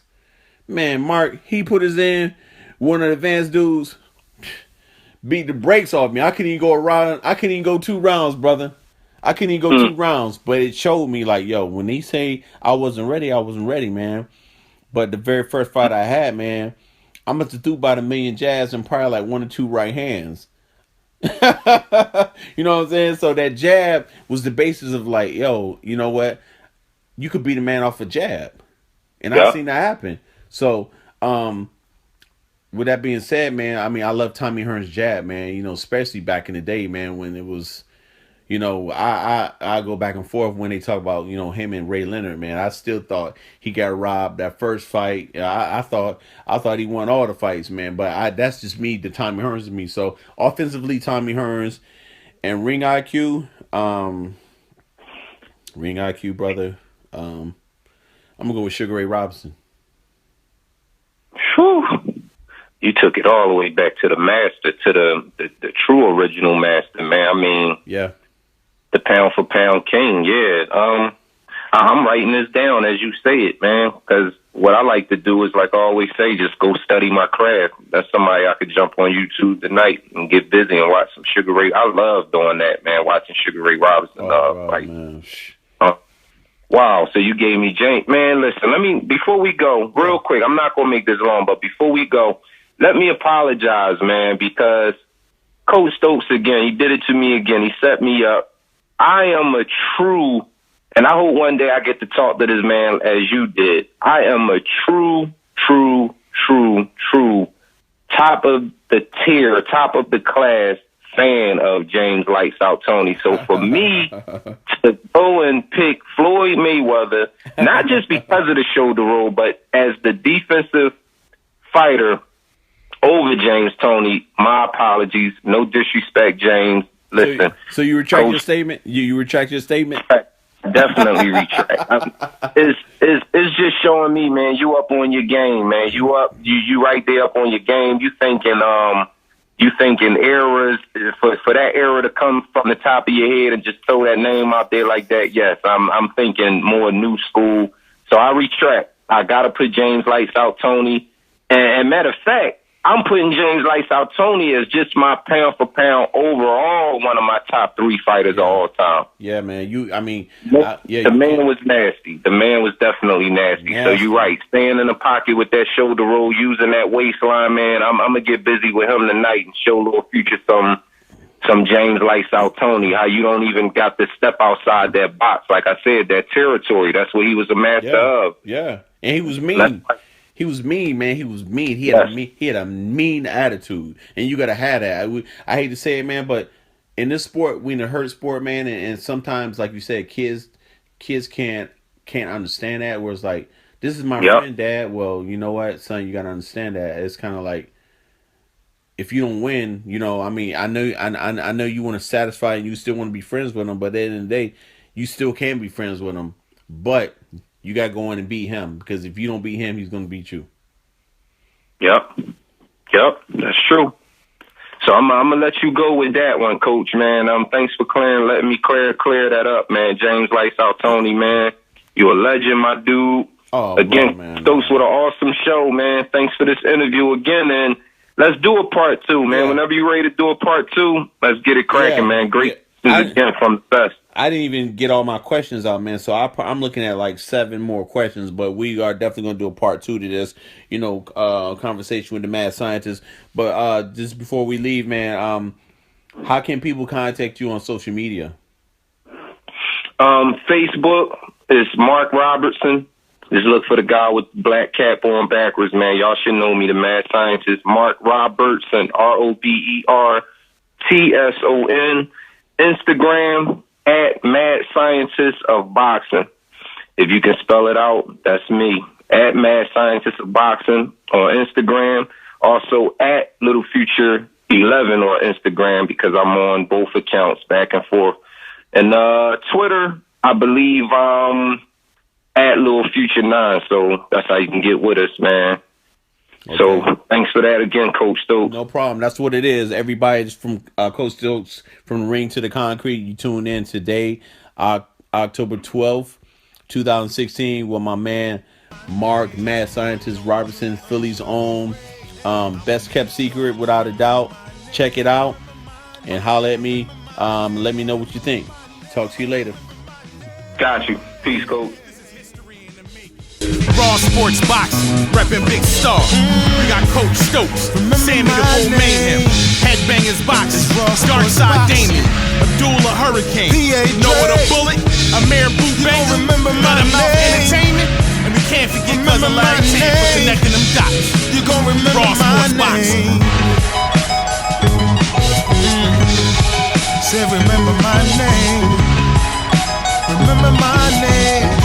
man. Mark, he put us in. One of the advanced dudes, beat the brakes off me. I couldn't even go around. I couldn't even go 2 rounds, brother. I couldn't even go Mm. 2 rounds. But it showed me like, yo, when they say I wasn't ready, I wasn't ready, man. But the very first fight I had, man, I must have threw about 1,000,000 jabs and probably like 1 or 2 right hands. You know what I'm saying? So that jab was the basis of like, yo, you know what? You could beat a man off a jab, and I've Yeah. seen that happen. So, with that being said, man, I mean, I love Tommy Hearn's jab, man. You know, especially back in the day, man, when it was, you know, I go back and forth when they talk about, you know, him and Ray Leonard, man. I still thought he got robbed that first fight. I thought he won all the fights, man. But that's just me. The Tommy Hearns to me. So offensively, Tommy Hearns and ring IQ, brother. I'm gonna go with Sugar Ray Robinson. Whew. You took it all the way back to the master, to the true original master, man. I mean, Yeah. the pound for pound king. Yeah. I'm writing this down as you say it, man, because what I like to do is, like I always say, just go study my craft. That's somebody I could jump on YouTube tonight and get busy and watch some Sugar Ray. I love doing that, man, watching Sugar Ray Robinson. Like, Man. wow. So you gave me James. Man, listen, before we go, real quick, I'm not going to make this long, but before we go, let me apologize, man, because Coach Stokes, again, he did it to me again. He set me up. I am a true, and I hope one day I get to talk to this man as you did. I am a true, top of the tier, top of the class fan of James Lights Out Tony. So for me to go and pick Floyd Mayweather, not just because of the shoulder roll, but as the defensive fighter over James Tony, my apologies. No disrespect, James. Listen. So you retract your statement? You retract your statement? Definitely retract. It's just showing me, man, you up on your game, man. You right there up on your game. You thinking errors for that error to come from the top of your head and just throw that name out there like that. Yes, I'm thinking more new school. So I retract. I gotta put James Lights Out Tony. And matter of fact, I'm putting James Lights Out Tony as just my pound for pound overall one of my top 3 fighters of all time. Yeah, man. The man was nasty. The man was definitely nasty. So you're right. Staying in the pocket with that shoulder roll, using that waistline, man. I'm gonna get busy with him tonight and show little Future some James Lights Out Tony. How you don't even got to step outside that box. Like I said, that territory. That's what he was a master of. Yeah, and he was mean. He was mean, man. He was mean. He had a mean attitude, and you gotta have that. I hate to say it, man, but in this sport, we in a hurt sport, man, and sometimes, like you said, kids can't understand that. Where it's like, this is my friend, Dad. Well, you know what, son, you gotta understand that. It's kind of like, if you don't win, you know, I mean, I know you want to satisfy and you still want to be friends with them, but at the end of the day, you still can be friends with them, but you got to go in and beat him, because if you don't beat him, he's going to beat you. Yep, that's true. So I'm gonna let you go with that one, Coach, man. Thanks for letting me clear that up, man. James Lights Out Tony, man. You a legend, my dude. Oh, again, bro, man, Stokes with an awesome show, man. Thanks for this interview again, and let's do a part 2, man. Whenever you're ready to do a part 2, let's get it cracking, man. Great again from the best. I didn't even get all my questions out, man. So I'm looking at like 7 more questions, but we are definitely going to do a part 2 to this, you know, conversation with the mad scientist. But just before we leave, man, how can people contact you on social media? Facebook is Mark Robertson. Just look for the guy with the black cap on backwards, man. Y'all should know me, the mad scientist, Mark Robertson, ROBERTSON. Instagram at Mad Scientist of Boxing. If you can spell it out, that's me. At Mad Scientist of Boxing on Instagram. Also at Little Future 11 on Instagram, because I'm on both accounts back and forth. And Twitter, I believe at Little Future 9. So that's how you can get with us, man. Okay. So thanks for that again, Coach Stokes. No problem. That's what it is. Everybody from Coach Stokes, from the ring to the concrete. You tune in today, October 12th, 2016, with my man Mark Mad Scientist Robertson, Philly's own, best kept secret without a doubt. Check it out and holler at me. Let me know what you think. Talk to you later. Got you. Peace, Coach. Raw Sports Boxing, reppin' Big Star. We got Coach Stokes, Sammy the Bull Mayhem, Headbangers Boxing, Darkside Damien, Abdullah Hurricane, Noah the Bullet, Amir Bootbanger, Mouth Entertainment, and we can't forget Cousin Larry Tate for connecting them dots. You gon' remember Raw Sports Boxing. Say remember my name. Remember my name.